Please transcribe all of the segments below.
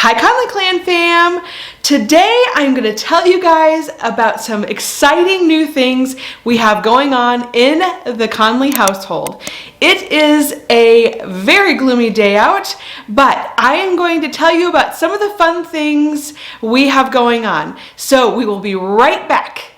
Hi Conley Clan fam! Today I'm going to tell you guys about some exciting new things we have going on in the Conley household. It is a very gloomy day out, but I am going to tell you about some of the fun things we have going on. So we will be right back.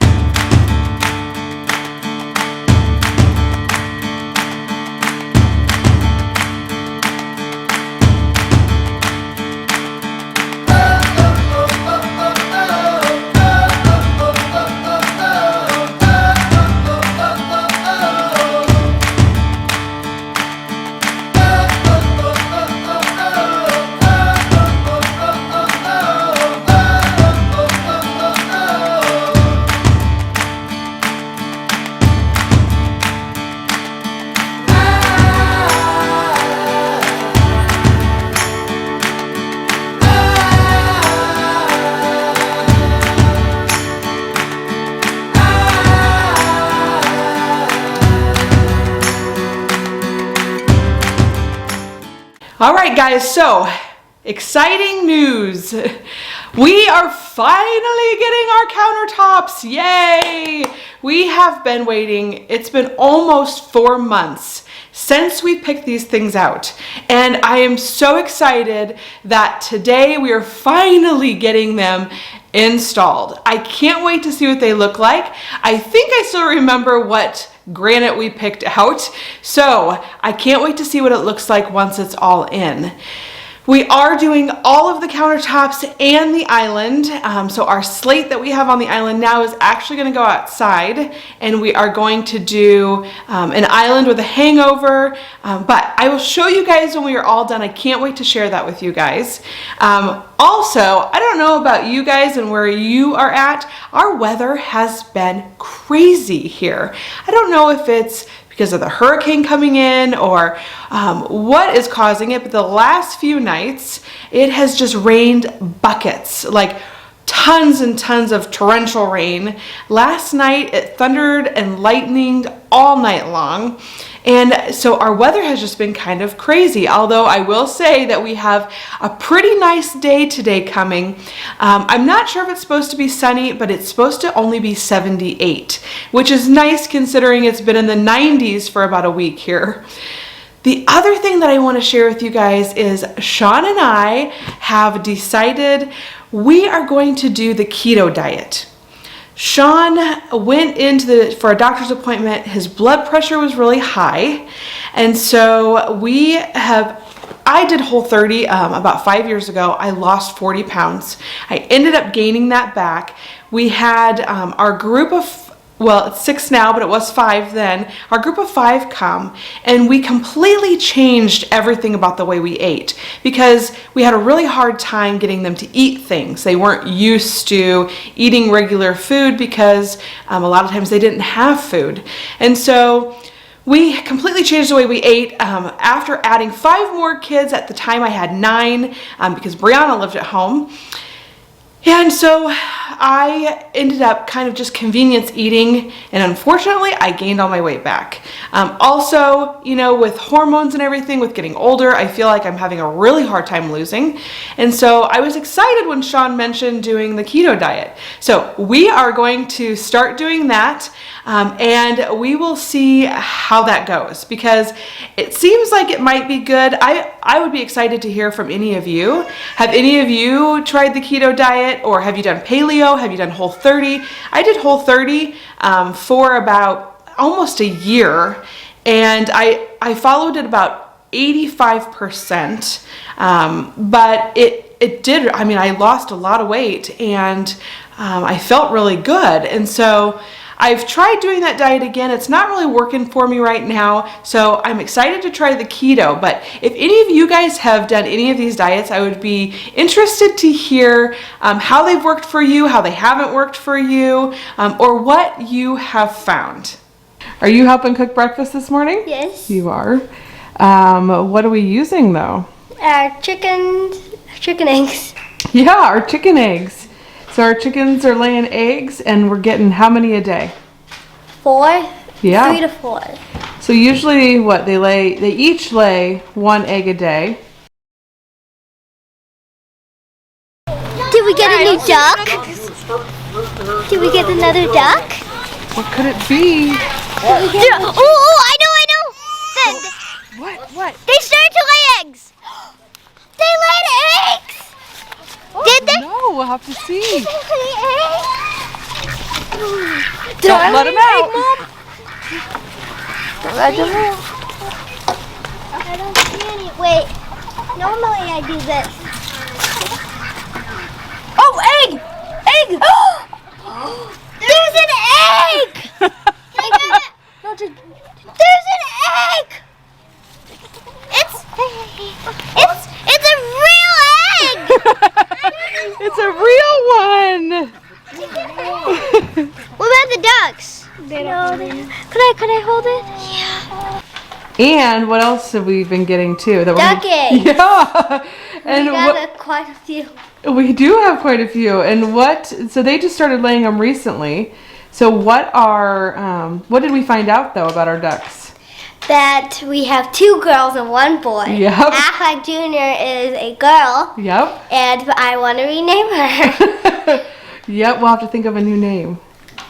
All right, guys, so exciting news. We are finally getting our countertops. Yay! We have been waiting. It's been almost 4 months since we picked these things out. And I am so excited that today we are finally getting them installed. I can't wait to see what they look like. I think I still remember what granite we picked out, so I can't wait to see what it looks like once it's all in. We are doing all of the countertops and the island. So our slate that we have on the island now is actually going to go outside, and we are going to do an island with a hangover, but I will show you guys when we are all done. I can't wait to share that with you guys. Also, I don't know about you guys and where you are at, our weather has been crazy here. I don't know if it's because of the hurricane coming in or what is causing it, but the last few nights it has just rained buckets, like tons and tons of torrential rain. Last night it thundered and lightninged all night long, and so our weather has just been kind of crazy, although I will say that we have a pretty nice day today coming. I'm not sure if it's supposed to be sunny, but it's supposed to only be 78, which is nice considering it's been in the 90s for about a week here. The other thing that I want to share with you guys is Shaun and I have decided we are going to do the keto diet. Shaun went for a doctor's appointment. His blood pressure was really high, and so I did Whole30 about 5 years ago. I lost 40 pounds. I ended up gaining that back. We had our group of, well, it's 6 now, but it was 5 then. Our group of 5 come, and we completely changed everything about the way we ate because we had a really hard time getting them to eat things. They weren't used to eating regular food because a lot of times they didn't have food. And so we completely changed the way we ate after adding 5 more kids. At the time I had 9 because Brianna lived at home. And so I ended up kind of just convenience eating, and unfortunately I gained all my weight back. Also, you know, with hormones and everything, with getting older, I feel like I'm having a really hard time losing. And so I was excited when Shaun mentioned doing the keto diet. So we are going to start doing that, and we will see how that goes because it seems like it might be good. I would be excited to hear from any of you. Have any of you tried the keto diet? Or have you done paleo? Have you done Whole30? I did Whole30 for about almost a year, and I followed it about 85%, but it did, I mean, I lost a lot of weight, and I felt really good. And so I've tried doing that diet again. It's not really working for me right now, so I'm excited to try the keto. But if any of you guys have done any of these diets, I would be interested to hear how they've worked for you, how they haven't worked for you, or what you have found. Are you helping cook breakfast this morning? Yes. You are. What are we using though? Chicken eggs. Yeah, our chicken eggs. So our chickens are laying eggs, and we're getting how many a day? 4. Yeah. 3 to 4. So usually what they each lay 1 egg a day. we get a new duck? Did we get another duck? What could it be? Oh, I know. What? They started to lay eggs. They laid eggs. Did they? No, we'll have to see. Did they lay eggs? Don't let them out. I don't see any. Wait. Normally I do this. Oh, egg! There's an egg! Can I get it? There's an egg! It's a real egg! It's a real one. What about the ducks? Could I hold it? Yeah. And what else have we been getting too? Duck eggs. Yeah. And we got quite a few. We do have quite a few. And so they just started laying them recently. So what did we find out though about our ducks? That we have 2 girls and 1 boy. Yep. ALFREDO Jr. is a girl. Yep. And I want to rename her. Yep, we'll have to think of a new name.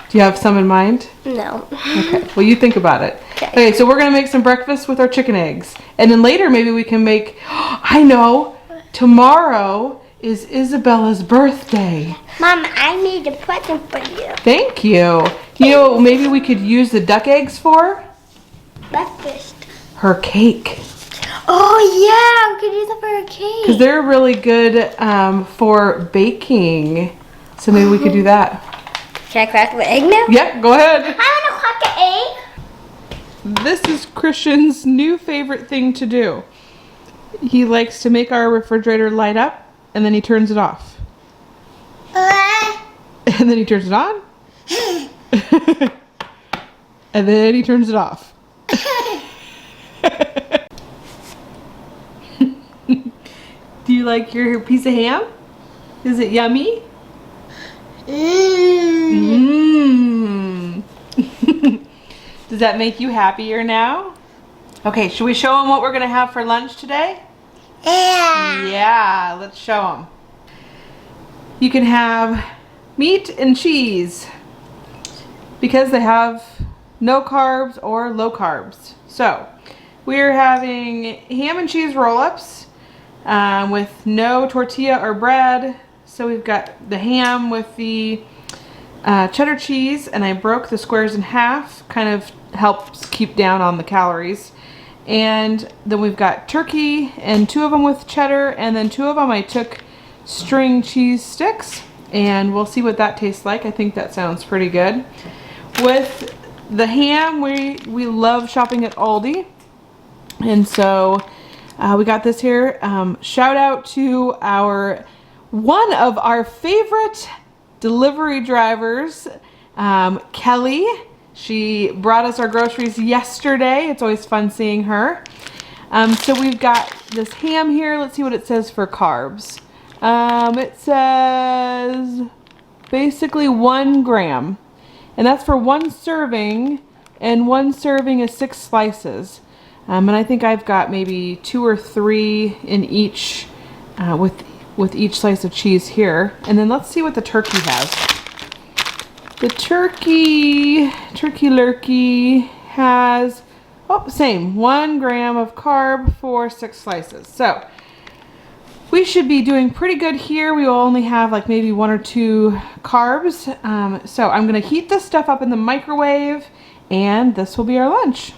Do you have some in mind? No. Okay, well you think about it. Okay, so we're going to make some breakfast with our chicken eggs. And then later maybe we can make, I know, tomorrow is Isabella's birthday. Mom, I made a present for you. Thank you. You know, maybe we could use the duck eggs for Breakfast. her cake. Oh yeah, we could use it for a cake. Because they're really good for baking. So maybe we could do that. Can I crack the egg now? Yep, go ahead. I want to crack an egg. This is Christian's new favorite thing to do. He likes to make our refrigerator light up and then he turns it off. And then he turns it on. And then he turns it off. Do you like your piece of ham? Is it yummy? Mmm. Does that make you happier now? Okay, should we show them what we're gonna have for lunch today? Yeah, let's show them. You can have meat and cheese because they have no carbs or low carbs. So we're having ham and cheese roll-ups with no tortilla or bread. So we've got the ham with the cheddar cheese, and I broke the squares in half, kind of helps keep down on the calories. And then we've got turkey, and 2 of them with cheddar, and then 2 of them I took string cheese sticks, and we'll see what that tastes like. I think that sounds pretty good. With the ham, we love shopping at Aldi, and so we got this here. Shout out to one of our favorite delivery drivers, Kelly. She brought us our groceries yesterday. It's always fun seeing her. So we've got this ham here. Let's see what it says for carbs. It says basically 1 gram. And that's for 1 serving. And 1 serving is 6 slices. And I think I've got maybe 2 or 3 in each with each slice of cheese here. And then let's see what the turkey has. The turkey lurkey has, same, 1 gram of carb for 6 slices. So we should be doing pretty good here. We will only have like maybe 1 or 2 carbs. So I'm gonna heat this stuff up in the microwave and this will be our lunch.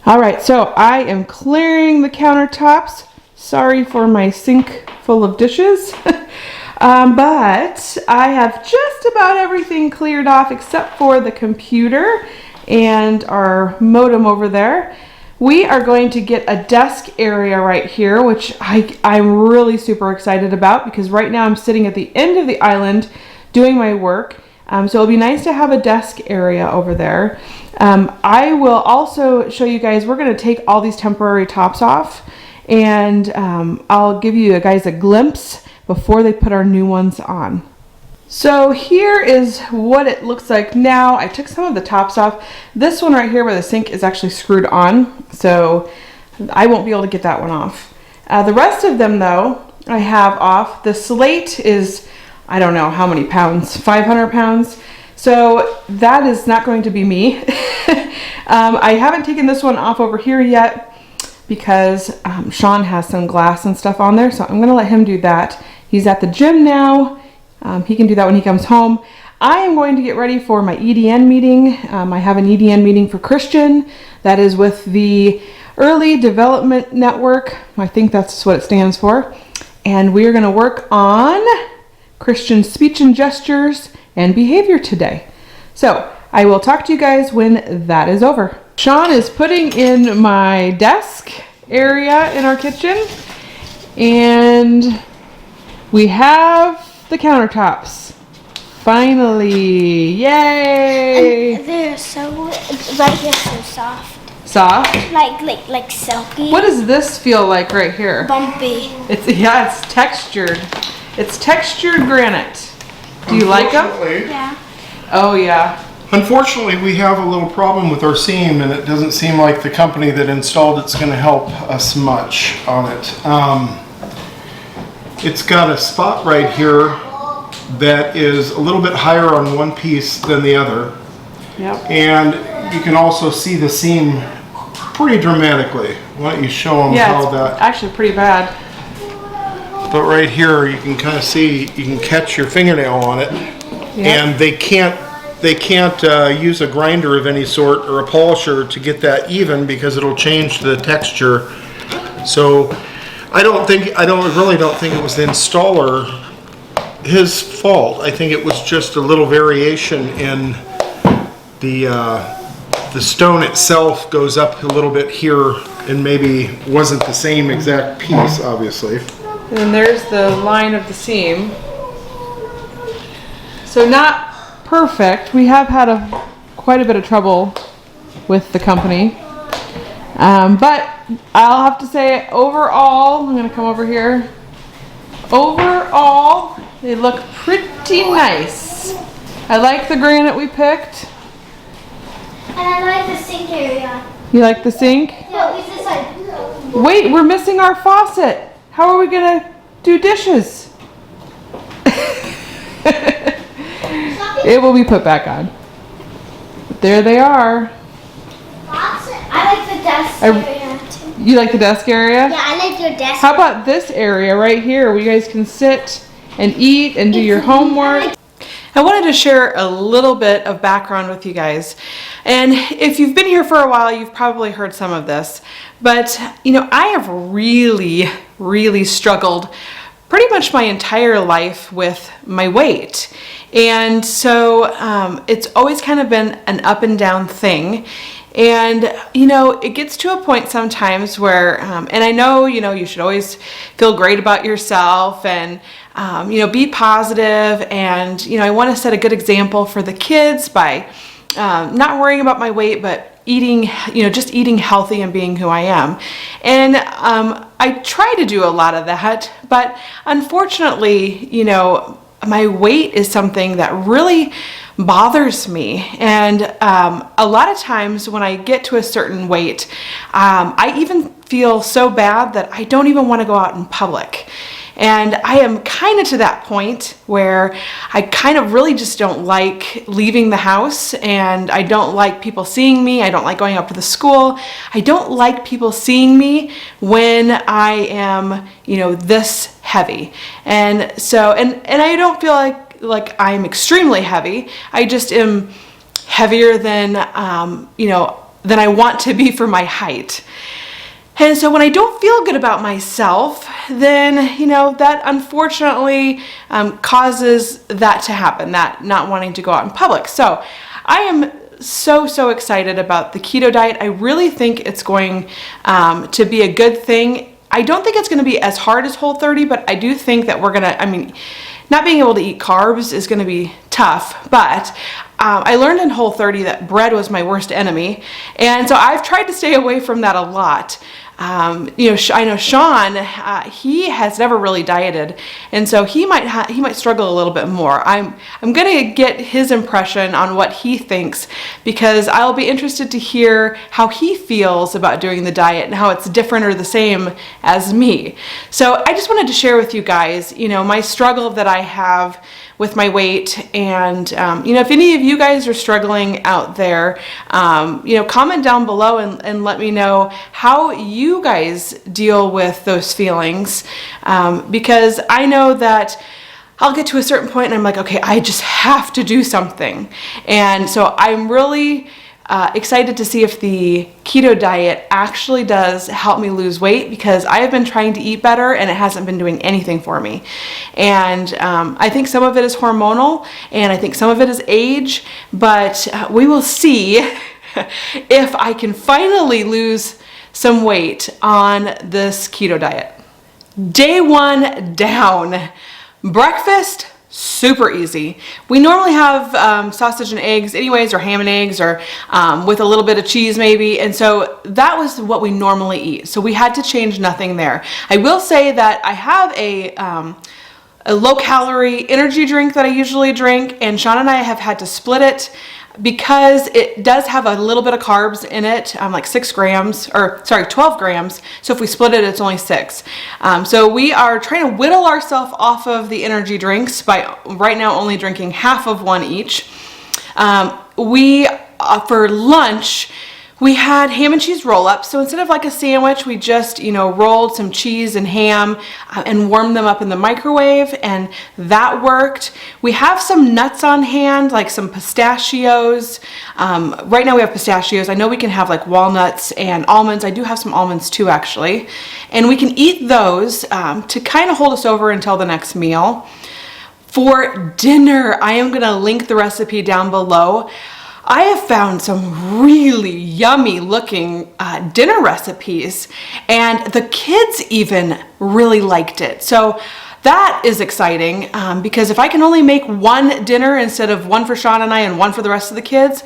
All right, so I am clearing the countertops. Sorry for my sink full of dishes. But I have just about everything cleared off except for the computer and our modem over there. We are going to get a desk area right here, which I'm really super excited about because right now I'm sitting at the end of the island doing my work. So it'll be nice to have a desk area over there. I will also show you guys, we're going to take all these temporary tops off, and I'll give you guys a glimpse before they put our new ones on. So here is what it looks like now. I took some of the tops off. This one right here where the sink is actually screwed on, so I won't be able to get that one off. The rest of them though, I have off. The slate is, I don't know how many pounds, 500 pounds. So that is not going to be me. I haven't taken this one off over here yet because Shaun has some glass and stuff on there. So I'm gonna let him do that. He's at the gym now. He can do that when he comes home. I am going to get ready for my EDN meeting. I have an EDN meeting for Christian. That is with the Early Development Network. I think that's what it stands for. And we are going to work on Christian speech and gestures and behavior today. So I will talk to you guys when that is over. Shaun is putting in my desk area in our kitchen. And we have the countertops. Finally, yay! And they're so, right here, so soft. Soft? Like silky. What does this feel like right here? Bumpy. It's textured. It's textured granite. Do you like them? Yeah. Oh yeah. Unfortunately, we have a little problem with our seam, and it doesn't seem like the company that installed it's going to help us much on it. It's got a spot right here that is a little bit higher on one piece than the other. Yep. And you can also see the seam pretty dramatically. Why don't you show them how it's that... actually pretty bad. But right here, you can kind of see, you can catch your fingernail on it. Yep. And they can't use a grinder of any sort or a polisher to get that even because it'll change the texture. So I really don't think it was the installer his fault. I think it was just a little variation in the stone itself goes up a little bit here and maybe wasn't the same exact piece, obviously. And then there's the line of the seam. So not perfect. We have had quite a bit of trouble with the company. But I'll have to say overall, I'm gonna come over here. Overall, they look pretty nice. I like the granite we picked. And I like the sink area. You like the sink? No, it's this side. Wait, we're missing our faucet. How are we gonna do dishes? It will be put back on. But there they are. I like the desk area too. You like the desk area? Yeah, I like your desk. How about this area right here where you guys can sit and eat and do your homework? I wanted to share a little bit of background with you guys. And if you've been here for a while, you've probably heard some of this. But, you know, I have really struggled pretty much my entire life with my weight. And so it's always kind of been an up and down thing. And, you know, it gets to a point sometimes where, and I know, you know, you should always feel great about yourself and, you know, be positive. And, you know, I want to set a good example for the kids by not worrying about my weight, but eating, you know, just eating healthy and being who I am. And I try to do a lot of that, but unfortunately, you know, my weight is something that really bothers me. And a lot of times when I get to a certain weight, I even feel so bad that I don't even want to go out in public. And I am kind of to that point where I kind of really just don't like leaving the house, and I don't like people seeing me. I don't like going up to the school. I don't like people seeing me when I am, you know, this heavy. And so, and I don't feel like I'm extremely heavy. I just am heavier than, you know, than I want to be for my height. And so when I don't feel good about myself, then, you know, that unfortunately causes that to happen, that not wanting to go out in public. So I am so excited about the keto diet. I really think it's going to be a good thing. I don't think it's going to be as hard as Whole30, but I do think that we're going to, I mean, not being able to eat carbs is going to be tough, but I learned in Whole30 that bread was my worst enemy, and so I've tried to stay away from that a lot. You know, I know Shaun, he has never really dieted, and so he might struggle a little bit more. I'm gonna get his impression on what he thinks, because I'll be interested to hear how he feels about doing the diet and how it's different or the same as me. So I just wanted to share with you guys, you know, my struggle that I have with my weight, and you know, if any of you guys are struggling out there, you know, comment down below and let me know how you guys deal with those feelings, because I know that I'll get to a certain point and I'm like, okay, I just have to do something. And so I'm really excited to see if the keto diet actually does help me lose weight, because I have been trying to eat better and it hasn't been doing anything for me. And I think some of it is hormonal and I think some of it is age, but we will see if I can finally lose some weight on this keto diet. Day 1 down. Breakfast, super easy. We normally have sausage and eggs anyways, or ham and eggs, or with a little bit of cheese maybe, and so that was what we normally eat. So we had to change nothing there. I will say that I have a low-calorie energy drink that I usually drink, and Shaun and I have had to split it because it does have a little bit of carbs in it, like 6 grams, or sorry, 12 grams. So if we split it, it's only 6. So we are trying to whittle ourselves off of the energy drinks by right now only drinking half of one each. For lunch, we had ham and cheese roll-ups. So instead of like a sandwich, we just, you know, rolled some cheese and ham and warmed them up in the microwave, and that worked. We have some nuts on hand, like some pistachios. Right now we have pistachios. I know we can have like walnuts and almonds. I do have some almonds too, actually. And we can eat those to kind of hold us over until the next meal. For dinner, I am gonna link the recipe down below. I have found some really yummy looking dinner recipes, and the kids even really liked it. So that is exciting, because if I can only make one dinner instead of one for Shaun and I and one for the rest of the kids,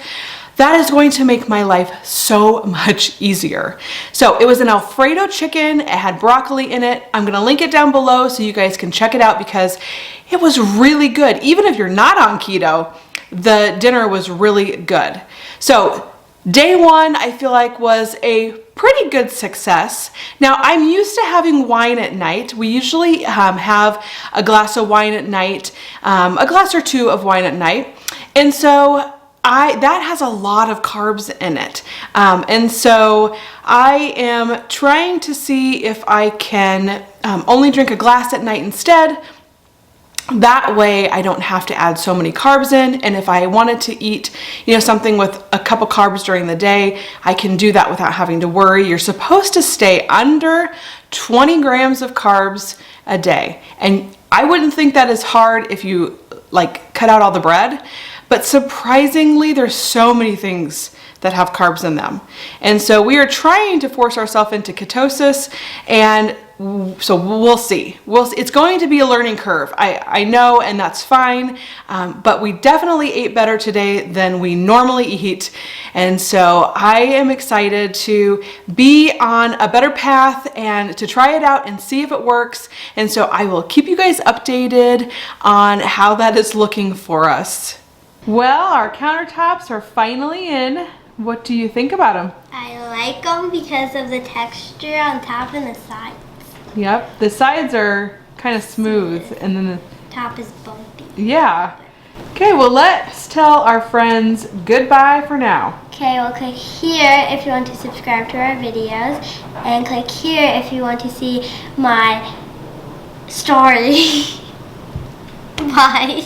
that is going to make my life so much easier. So it was an Alfredo chicken. It had broccoli in it. I'm gonna link it down below so you guys can check it out, because it was really good. Even if you're not on keto, the dinner was really good. So day 1, I feel like, was a pretty good success. Now, I'm used to having wine at night. We usually have a glass of wine at night, a glass or 2 of wine at night. And so that has a lot of carbs in it. And so I am trying to see if I can only drink a glass at night instead. That way I don't have to add so many carbs in, and if I wanted to eat, you know, something with a couple carbs during the day, I can do that without having to worry. You're supposed to stay under 20 grams of carbs a day, and I wouldn't think that is hard if you like cut out all the bread, but surprisingly there's so many things that have carbs in them. And so we are trying to force ourselves into ketosis, and so we'll see. It's going to be a learning curve. I know, and that's fine, but we definitely ate better today than we normally eat. And so I am excited to be on a better path and to try it out and see if it works. And so I will keep you guys updated on how that is looking for us. Well, our countertops are finally in. What do you think about them? I like them because of the texture on top and the sides. Yep, the sides are kind of smooth, and then the Top is bumpy. yeah. Okay, well, let's tell our friends goodbye for now. Okay, well, click here if you want to subscribe to our videos, and click here if you want to see my story. Bye.